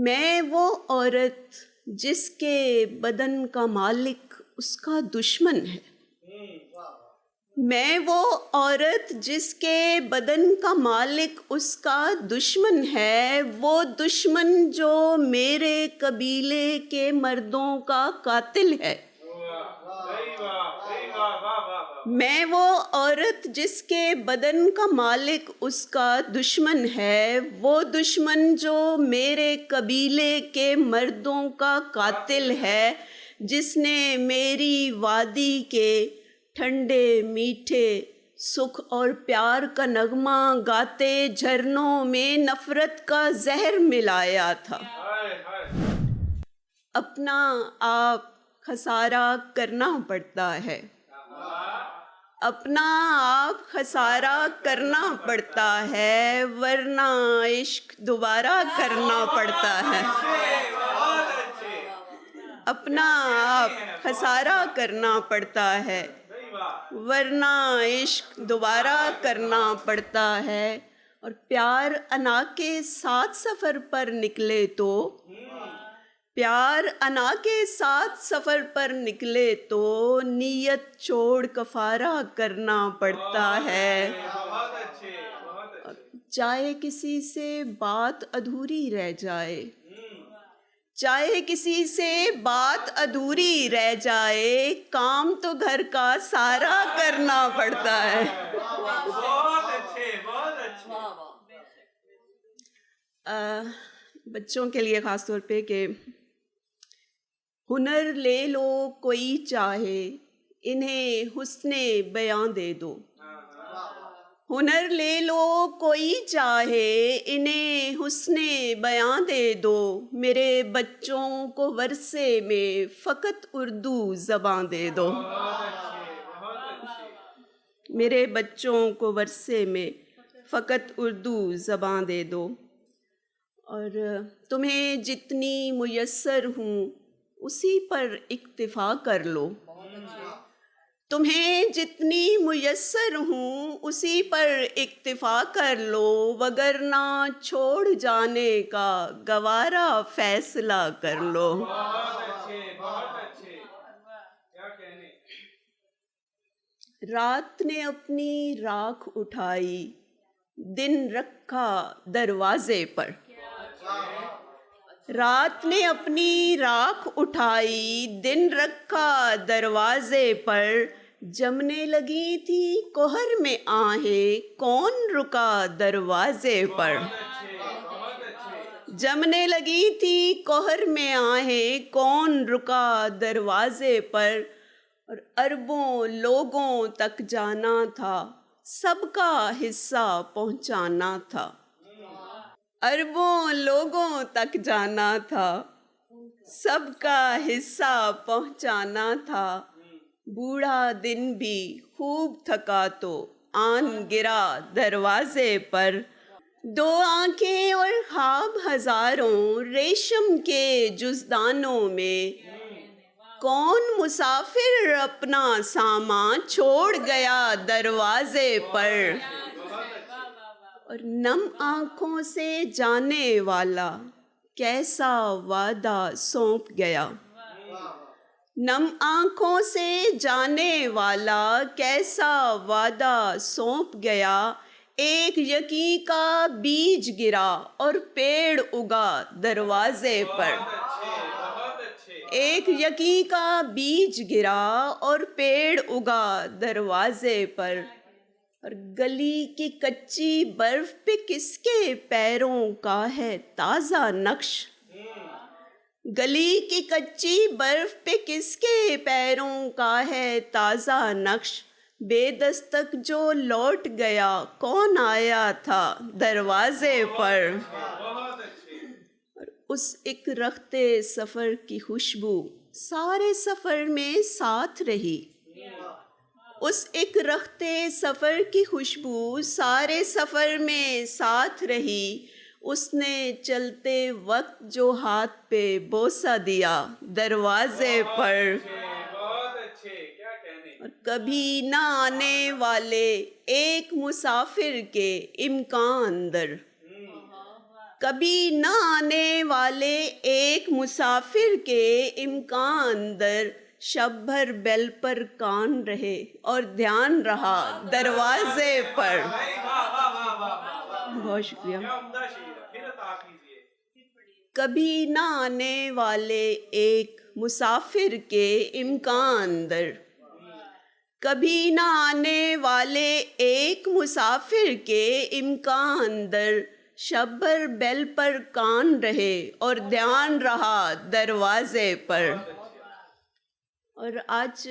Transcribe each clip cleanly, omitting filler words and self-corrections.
میں وہ عورت جس کے بدن کا مالک اس کا دشمن ہے، میں وہ عورت جس کے بدن کا مالک اس کا دشمن ہے، وہ دشمن جو میرے قبیلے کے مردوں کا قاتل ہے۔ میں وہ عورت جس کے بدن کا مالک اس کا دشمن ہے، وہ دشمن جو میرے قبیلے کے مردوں کا قاتل ہے، جس نے میری وادی کے ٹھنڈے میٹھے سکھ اور پیار کا نغمہ گاتے جھرنوں میں نفرت کا زہر ملایا تھا۔ اپنا آپ خسارہ کرنا پڑتا ہے، اپنا آپ خسارہ کرنا پڑتا ہے، ورنہ عشق دوبارہ کرنا پڑتا ہے۔ اپنا آپ خسارہ کرنا پڑتا ہے، ورنہ عشق دوبارہ کرنا پڑتا ہے۔ اور پیار انا کے ساتھ سفر پر نکلے تو، پیار انا کے ساتھ سفر پر نکلے تو نیت چھوڑ کفارہ کرنا پڑتا ہے۔ چاہے کسی سے بات ادھوری رہ جائے، چاہے کسی سے بات ادھوری رہ جائے، کام تو گھر کا سارا کرنا پڑتا ہے۔ بچوں کے لیے خاص طور پہ کہ ہنر لے لو کوئی چاہے، انہیں حسن بیاں دے دو۔ ہنر لے لو کوئی چاہے، انہیں حسن بیاں دے دو۔ میرے بچوں کو ورثے میں فقط اردو زباں دے دو۔ میرے بچوں کو ورثے میں فقط اردو زباں دے دو۔ اور تمہیں جتنی میسر ہوں اسی پر اکتفا کر لو، تمہیں جتنی میسر ہوں اسی پر اکتفا کر لو، وگرنہ چھوڑ جانے کا گوارا فیصلہ کر لو۔ رات نے اپنی راکھ اٹھائی، دن رکھا دروازے پر۔ رات نے اپنی راکھ اٹھائی، دن رکھا دروازے پر۔ جمنے لگی تھی کوہر میں آہیں، کون رکا دروازے پر۔ جمنے لگی تھی کوہر میں آہیں، کون رکا دروازے پر۔ اور اربوں لوگوں تک جانا تھا، سب کا حصہ پہنچانا تھا۔ اربوں لوگوں تک جانا تھا، سب کا حصہ پہنچانا تھا۔ بوڑھا دن بھی خوب تھکا تو آن گرا دروازے پر۔ دو آنکھیں اور خواب ہزاروں ریشم کے جزدانوں میں، کون مسافر اپنا سامان چھوڑ گیا دروازے پر۔ اور نم آنکھوں سے جانے والا کیسا وعدہ سونپ گیا، نم آنکھوں سے جانے والا کیسا وعدہ سونپ گیا۔ ایک یقین کا بیج گرا اور پیڑ اگا دروازے پر۔ ایک یقین کا بیج گرا اور پیڑ اگا دروازے پر۔ اور گلی کی کچی برف پہ کس کے پیروں کا ہے تازہ نقش، گلی کی کچی برف پہ کس کے پیروں کا ہے تازہ نقش۔ بے دستک جو لوٹ گیا، کون آیا تھا دروازے پر۔ اور اس ایک رختے سفر کی خوشبو سارے سفر میں ساتھ رہی، اس ایک رختے سفر کی خوشبو سارے سفر میں ساتھ رہی۔ اس نے چلتے وقت جو ہاتھ پہ بوسہ دیا دروازے پر۔ اور کبھی نہ آنے والے ایک مسافر کے امکان اندر، کبھی نہ آنے والے ایک مسافر کے امکان در شب بھر بیل پر کان رہے اور دھیان رہا دروازے پر. بہت شکریہ. کبھی نہ آنے والے ایک مسافر کے امکان در، کبھی نہ آنے والے ایک مسافر کے امکان در شب بھر بیل پر کان رہے اور دھیان رہا دروازے پر. اور آج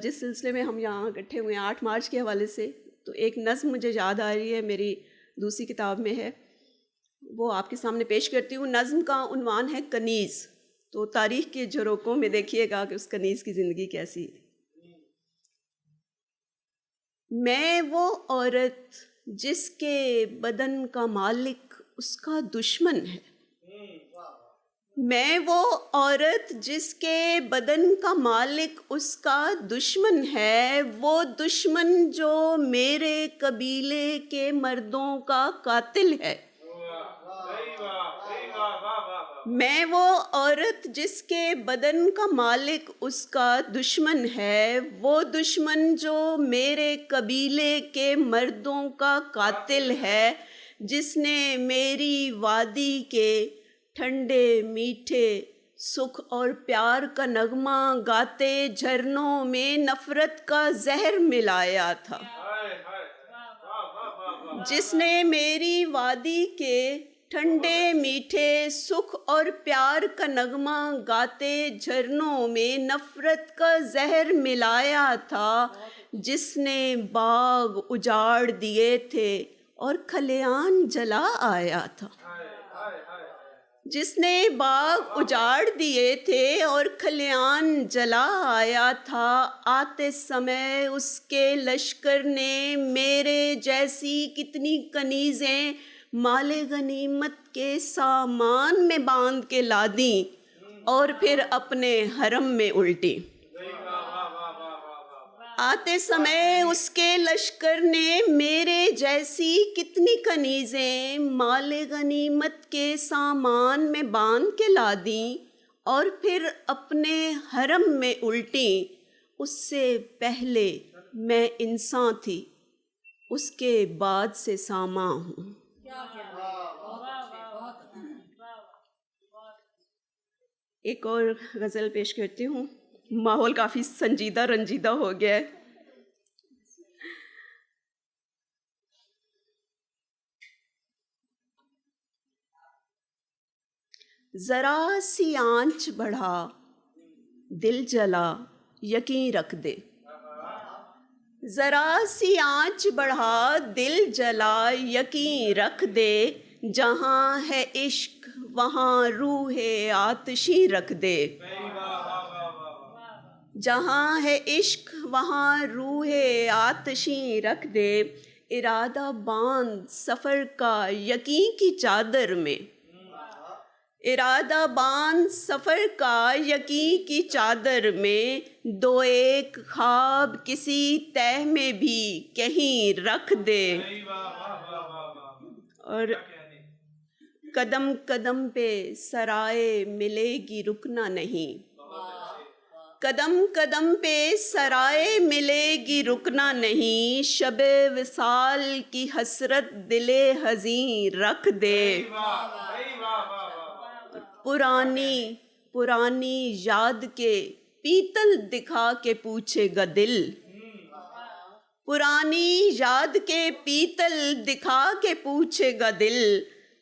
جس سلسلے میں ہم یہاں اکٹھے ہوئے ہیں 8 مارچ کے حوالے سے، تو ایک نظم مجھے یاد آ رہی ہے، میری دوسری کتاب میں ہے، وہ آپ کے سامنے پیش کرتی ہوں. نظم کا عنوان ہے کنیز. تو تاریخ کے جھروکوں میں دیکھیے گا کہ اس کنیز کی زندگی کیسی ہے. میں وہ عورت جس کے بدن کا مالک اس کا دشمن ہے، میں وہ عورت جس کے بدن کا مالک اس کا دشمن ہے، وہ دشمن جو میرے قبیلے کے مردوں کا قاتل ہے. میں وہ عورت جس کے بدن کا مالک اس کا دشمن ہے، وہ دشمن جو میرے قبیلے کے مردوں کا قاتل ہے، جس نے میری وادی کے ٹھنڈے میٹھے سکھ اور پیار کا نغمہ گاتے جھرنوں میں نفرت کا زہر ملایا تھا. جس نے میری وادی کے ٹھنڈے میٹھے سکھ اور پیار کا نغمہ گاتے جھرنوں میں نفرت کا زہر ملایا تھا، جس نے باغ اجاڑ دیے تھے اور کھلیان جلا آیا تھا. جس نے باغ اجاڑ دیے تھے اور کھلیان جلا آیا تھا، آتے سمے اس کے لشکر نے میرے جیسی کتنی کنیزیں مال غنیمت کے سامان میں باندھ کے لا دیں اور پھر اپنے حرم میں الٹی. آتے سمے اس کے لشکر نے میرے جیسی کتنی کنیزیں مال غنیمت کے سامان میں باندھ کے لا دیں اور پھر اپنے حرم میں الٹی. اس سے پہلے میں انسان تھی، اس کے بعد سے ساما ہوں. ایک اور غزل پیش کرتی ہوں. ماحول کافی سنجیدہ رنجیدہ ہو گیا ہے. ذرا سی آنچ بڑھا دل جلا یقین رکھ دے. ذرا سی آنچ بڑھا دل جلا یقین رکھ دے، جہاں ہے عشق وہاں روح آتشی رکھ دے. جہاں ہے عشق وہاں روح آتشی رکھ دے. ارادہ باندھ سفر کا یقین کی چادر میں، ارادہ باندھ سفر کا یقین کی چادر میں، دو ایک خواب کسی تہ میں بھی کہیں رکھ دے. اور قدم قدم پہ سرائے ملے گی رکنا نہیں، قدم قدم پہ سرائے ملے گی رکنا نہیں، شب وصال کی حسرت دل حزین رکھ دے. پرانی پرانی یاد کے پیتل دکھا کے پوچھے گا دل، پرانی یاد کے پیتل دکھا کے پوچھے گا دل.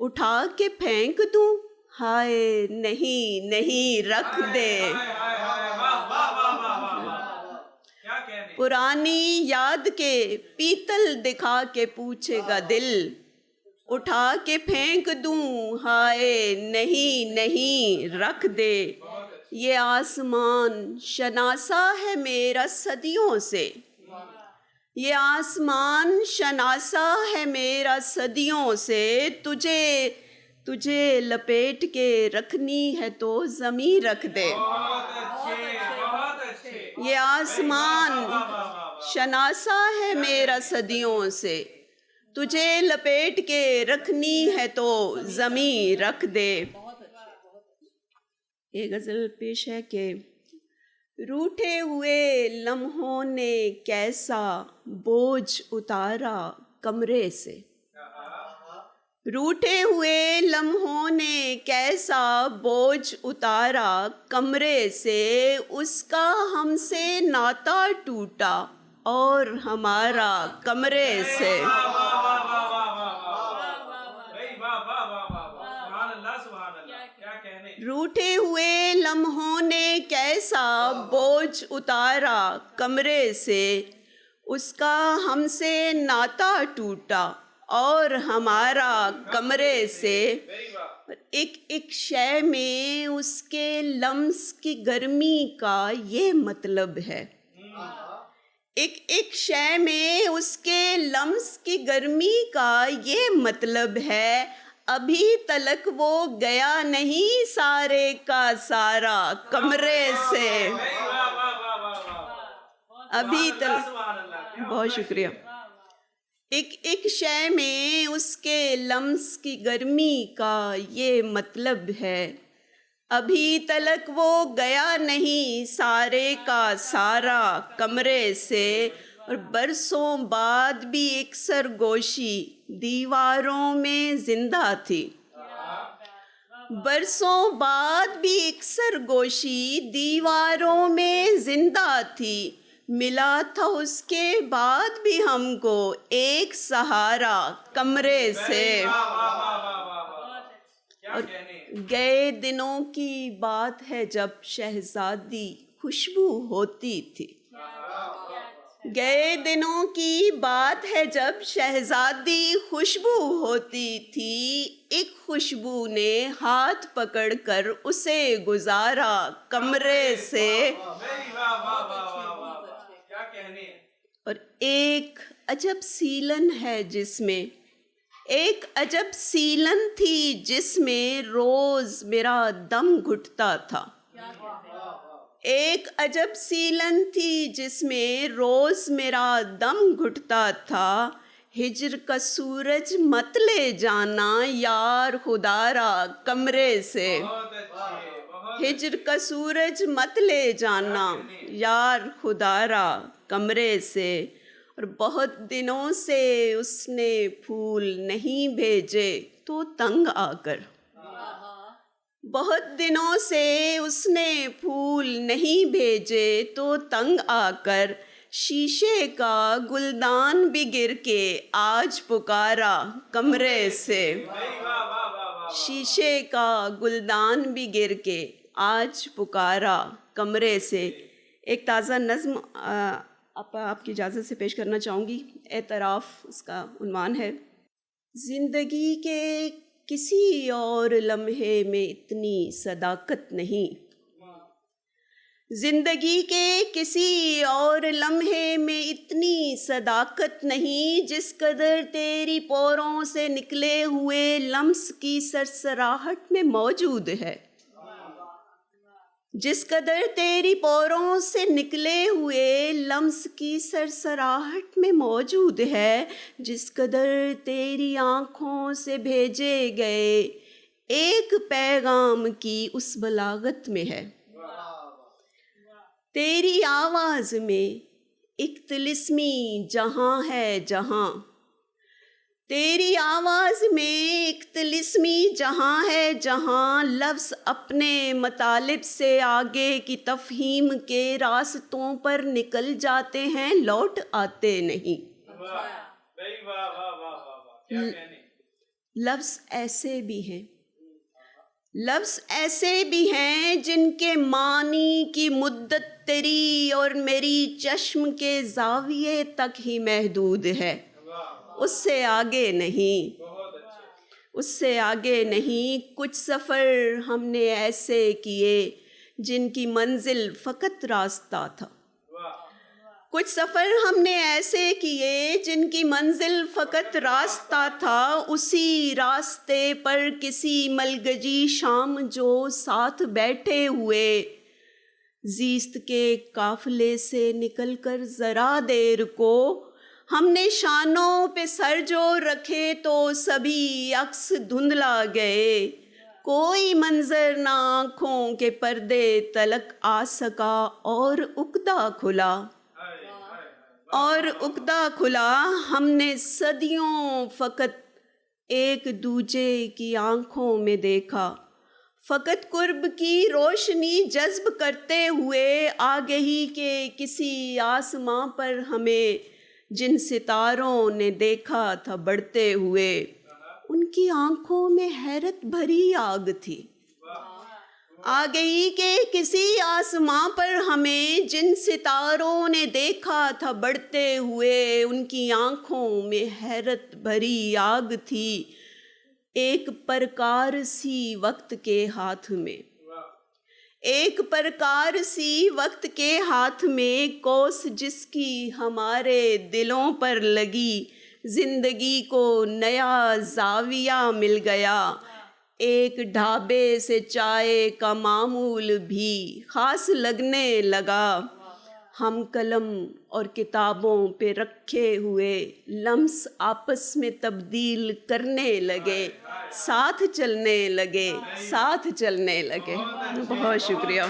اٹھا کے پھینک دوں ہائے نہیں نہیں رکھ دے. پرانی یاد کے پیتل دکھا کے پوچھے گا دل، اٹھا کے پھینک دوں ہائے نہیں نہیں رکھ دے. یہ آسمان شناسا ہے میرا صدیوں سے، یہ آسمان شناسا ہے میرا صدیوں سے. تجھے لپیٹ کے رکھنی ہے تو زمین رکھ دے. یہ آسمان شناسا ہے میرا صدیوں سے، تجھے لپیٹ کے رکھنی ہے تو زمین رکھ دے. یہ غزل پیش ہے کہ روٹھے ہوئے لمحوں نے کیسا بوجھ اتارا کمرے سے. روٹھے ہوئے لمحوں نے کیسا بوجھ اتارا کمرے سے، اس کا ہم سے ناتا ٹوٹا اور ہمارا کمرے سے. روٹھے ہوئے لمحوں نے کیسا بوجھ اتارا کمرے سے، اس کا ہم سے ناتا ٹوٹا اور ہمارا کمرے سے. ایک ایک شے میں اس کے لمس کی گرمی کا یہ مطلب ہے. ایک ایک شے میں اس کے لمس کی گرمی کا یہ مطلب ہے. ابھی تلک وہ گیا نہیں سارے کا سارا کمرے سے. ابھی تلک، بہت شکریہ. ایک ایک شے میں اس کے لمس کی گرمی کا یہ مطلب ہے. ابھی تلک وہ گیا نہیں سارے کا سارا کمرے سے. اور برسوں بعد بھی ایک سرگوشی دیواروں میں زندہ تھی. برسوں بعد بھی ایک سرگوشی دیواروں میں زندہ تھی. ملا تھا اس کے بعد بھی ہم کو ایک سہارا کمرے سے. اور گئے دنوں کی بات ہے جب شہزادی خوشبو ہوتی تھی. گئے دنوں کی بات ہے جب شہزادی خوشبو ہوتی تھی. ایک خوشبو نے ہاتھ پکڑ کر اسے گزارا کمرے سے. اور ایک عجب سیلن ہے جس میں، ایک عجب سیلن تھی جس میں روز میرا دم گھٹتا تھا. ایک عجب سیلن تھی جس میں روز میرا دم گھٹتا تھا. ہجر کا سورج مت لے جانا یار خدارا کمرے سے. ہجر کا سورج مت لے جانا یار خدارا کمرے سے. اور بہت دنوں سے اس نے پھول نہیں بھیجے تو تنگ آ کر. بہت دنوں سے اس نے پھول نہیں بھیجے تو تنگ آ کر. شیشے کا گلدان بھی گر کے آج پکارا کمرے سے. شیشے کا گلدان بھی گر کے آج پکارا کمرے سے. ایک تازہ نظم آپ کی اجازت سے پیش کرنا چاہوں گی. اعتراف اس کا عنوان ہے. زندگی کے کسی اور لمحے میں اتنی صداقت نہیں. زندگی کے کسی اور لمحے میں اتنی صداقت نہیں جس قدر تیری پوروں سے نکلے ہوئے لمس کی سرسراہٹ میں موجود ہے. جس قدر تیری پوروں سے نکلے ہوئے لمس کی سرسراہٹ میں موجود ہے. جس قدر تیری آنکھوں سے بھیجے گئے ایک پیغام کی اس بلاغت میں ہے. تیری آواز میں ایک طلسمی جہاں ہے جہاں. تیری آواز میں ایک طلسمی جہاں ہے جہاں. لفظ اپنے مطالب سے آگے کی تفہیم کے راستوں پر نکل جاتے ہیں لوٹ آتے نہیں. لفظ ایسے بھی ہیں، لفظ ایسے بھی ہیں جن کے معنی کی مدت تیری اور میری چشم کے زاویے تک ہی محدود ہے. اس سے آگے نہیں، اس سے آگے نہیں. کچھ سفر ہم نے ایسے کیے جن کی منزل فقط راستہ تھا. کچھ سفر ہم نے ایسے کیے جن کی منزل فقط راستہ تھا. اسی راستے پر کسی ملگجی شام جو ساتھ بیٹھے ہوئے زیست کے قافلے سے نکل کر ذرا دیر کو ہم نے شانوں پہ سر جو رکھے تو سبھی عکس دھندلا گئے، کوئی منظر نہ آنکھوں کے پردے تلک آ سکا، اور عقدہ کھلا ہم نے صدیوں فقط ایک دوجے کی آنکھوں میں دیکھا، فقط قرب کی روشنی جذب کرتے ہوئے آگہی کے کسی آسماں پر ہمیں جن ستاروں نے دیکھا تھا بڑھتے ہوئے، ان کی آنکھوں میں حیرت بھری آگ تھی۔ آگہی کے کسی آسماں پر ہمیں جن ستاروں نے دیکھا تھا بڑھتے ہوئے، ان کی آنکھوں میں حیرت بھری آگ تھی، ایک پرکار سی وقت کے ہاتھ میں، ایک پرکار سی وقت کے ہاتھ میں، کوس جس کی ہمارے دلوں پر لگی، زندگی کو نیا زاویہ مل گیا، ایک ڈھابے سے چائے کا معمول بھی خاص لگنے لگا، ہم قلم اور کتابوں پہ رکھے ہوئے لمس آپس میں تبدیل کرنے لگے، ساتھ چلنے لگے، ساتھ چلنے لگے۔ بہت شکریہ۔